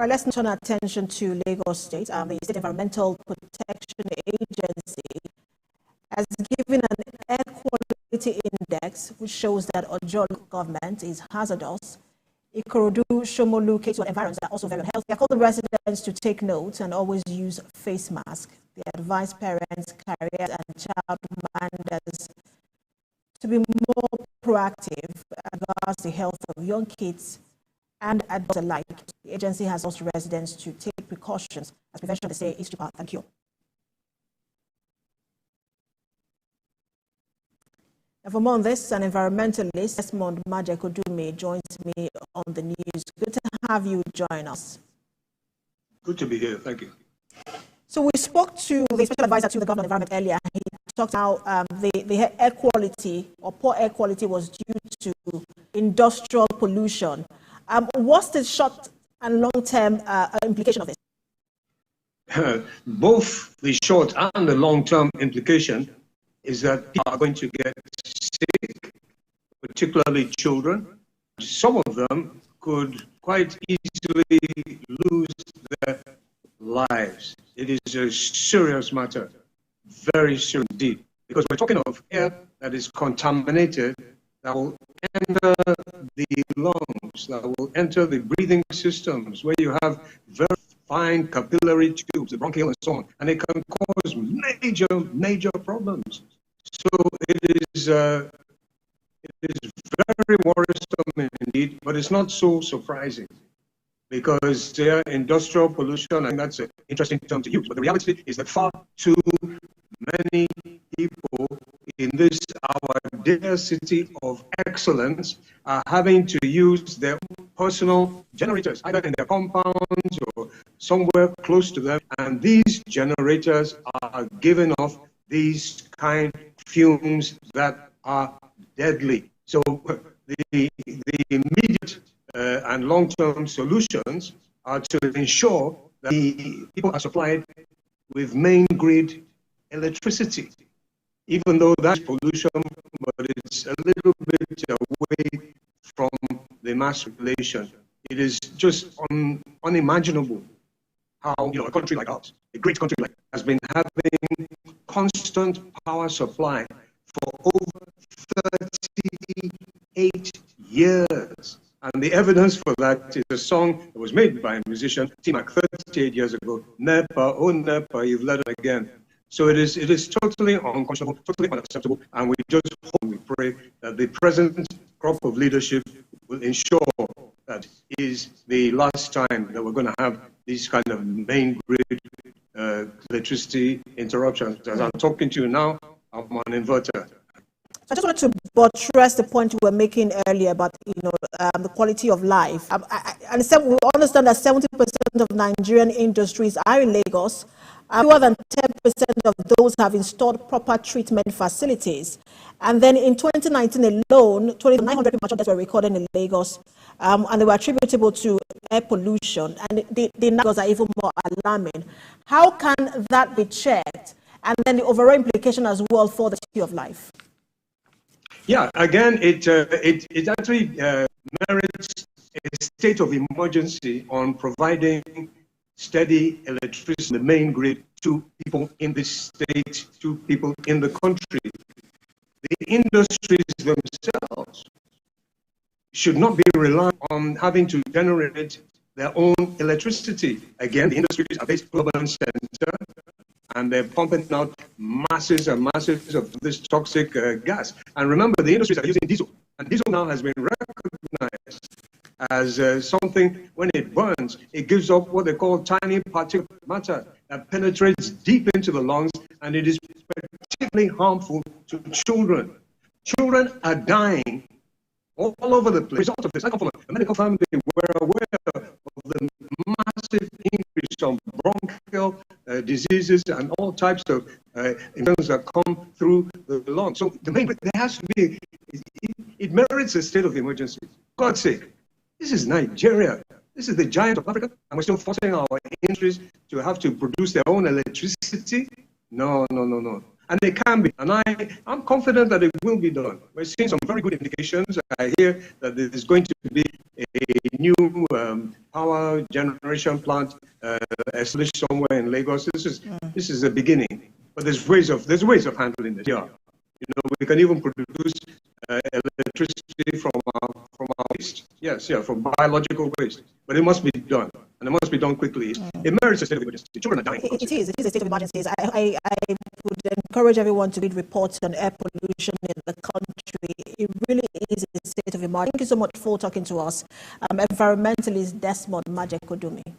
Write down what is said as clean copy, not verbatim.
All right, let's turn our attention to Lagos State. The State Environmental Protection Agency has given an air quality index, which shows that Ojo government is hazardous. Ikorodu, Shomolu, Ketu, and environs are also very unhealthy. They call the residents to take note and always use face masks. They advise parents, carriers, and child minders to be more proactive regards the health of young kids and adults alike. The agency has also residents to take precautions, as prevention, they say, is cheaper than cure. And for more on this, an environmentalist, Desmond Majekodumi, joins me on the news. Good to have you join us. Good to be here. Thank you. So we spoke to the special advisor to the government of the environment earlier. He talked about the air quality or poor air quality was due to industrial pollution. What's the short and long-term implication of this? Both the short and the long-term implication is that people are going to get sick, particularly children. Some of them could quite easily lose their lives. It is a serious matter, very serious indeed, because we're talking of air that is contaminated, that will enter the lungs, that will enter the breathing systems, where you have very fine capillary tubes, the bronchial and so on, and it can cause major problems. So it is very worrisome indeed, but it's not so surprising, because their industrial pollution, and that's an interesting term to use, but the reality is that far too many people in this, our dear city of excellence, are having to use their personal generators, either in their compounds or somewhere close to them, and these generators are giving off these kind of fumes that are deadly. So the immediate and long-term solutions are to ensure that the people are supplied with main grid electricity, even though that's pollution, but it's a little bit away from the mass population. It is just unimaginable how a country like ours, a great country like ours, has been having constant power supply for over 38 years. And the evidence for that is a song that was made by a musician, T-Mac, 38 years ago. Nepa, oh Nepa, you've led it again. So it is totally unconscionable, totally unacceptable, and we just hope and we pray that the present crop of leadership will ensure that is the last time that we're going to have these kind of main grid electricity interruptions. As I'm talking to you now, I'm on an inverter. I just wanted to buttress the point you were making earlier about the quality of life. I understand, we understand that 70% of Nigerian industries are in Lagos. More than 10% of those have installed proper treatment facilities. And then in 2019 alone, 2,900 premature deaths were recorded in Lagos, and they were attributable to air pollution. And the numbers are even more alarming. How can that be checked? And then the overall implication as well for the quality of life. Yeah, again, it actually merits a state of emergency on providing steady electricity, the main grid, to people in the state, to people in the country. The industries themselves should not be reliant on having to generate their own electricity. Again, the industries are based in urban center, and they're pumping out masses and masses of this toxic gas. And remember, the industries are using diesel, and diesel now has been recognized as something, when it burns, it gives off what they call tiny particulate matter that penetrates deep into the lungs, and it is particularly harmful to children. Children are dying all over the place. As a result of this, I come from a medical family. We're aware of the massive increase of bronchial diseases and all types of infections that come through the lungs. So the main, there has to be, it merits a state of emergency. For God's sake, this is Nigeria. This is the giant of Africa, and we're still forcing our industries to have to produce their own electricity. No. and it can be. And I'm confident that it will be done. We're seeing some very good indications. I hear that there is going to be a new power generation plant established somewhere in Lagos. This is the beginning, but there's ways of handling this. Yeah, we can even produce electricity from our waste. Yes, from biological waste. But it must be done, and it must be done quickly. It merits a state of emergency. Children are dying. It is a state of emergency. I would encourage everyone to read reports on air pollution in the country. It really is a state of emergency. Thank you so much for talking to us. Environmentalist Desmond Majekodumi.